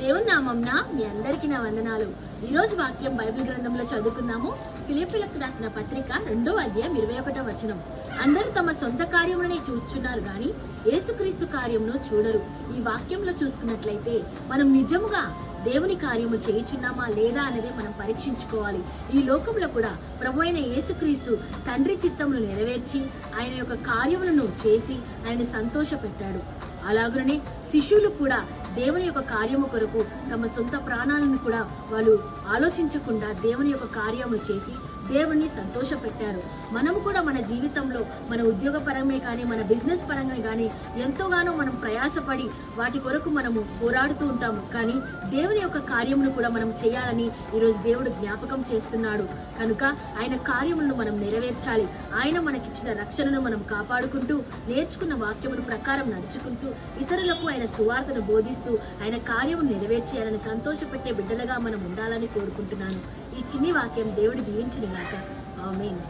దేవుని నామంన మీ అందరికీ నా వందనాలు. ఈరోజు వాక్యం బైబిల్ గ్రంథంలో చదువుకుందాము. ఫిలిప్పీలకు రాసిన పత్రిక 2వ అధ్యాయం 21వ వచనం. అందరూ తమ సొంత కార్యములనే చూచున్నారు గాని యేసుక్రీస్తు కార్యమును చూడరు. ఈ వాక్యంలో చూసుకున్నట్లయితే మనం నిజముగా దేవుని కార్యము చేయుచున్నామా లేదా అనేది మనం పరీక్షించుకోవాలి. ఈ లోకంలో కూడా ప్రభు అయిన యేసుక్రీస్తు తండ్రి చిత్తమును నెరవేర్చి ఆయన యొక్క కార్యములను చేసి ఆయన సంతోష పెట్టాడు. అలాగనే శిష్యులు కూడా దేవుని యొక్క కార్యము కొరకు తమ సొంత ప్రాణాలను కూడా వాళ్ళు ఆలోచించకుండా దేవుని యొక్క కార్యము చేసి దేవుణ్ణి సంతోష పెట్టారు. మనము కూడా మన జీవితంలో మన ఉద్యోగ పరంగా కానీ మన బిజినెస్ పరంగా కానీ ఎంతోగానో మనం ప్రయాసపడి వాటి కొరకు మనము పోరాడుతూ ఉంటాము. కానీ దేవుని యొక్క కార్యమును కూడా మనం చేయాలని ఈరోజు దేవుడు జ్ఞాపకం చేస్తున్నాడు. కనుక ఆయన కార్యములను మనం నెరవేర్చాలి. ఆయన మనకిచ్చిన రక్షణను మనం కాపాడుకుంటూ నేర్చుకున్న వాక్యమును ప్రకారం నడుచుకుంటూ ఇతరులకు ఆయన సువార్తను బోధిస్తూ ఆయన కార్యమును నెరవేర్చేయాలని సంతోషపెట్టే బిడ్డలుగా మనం ఉండాలని కోరుకుంటున్నాను. ఈ చిన్ని వాక్యం దేవుడు దీవించిన గాక. ఆమేన్.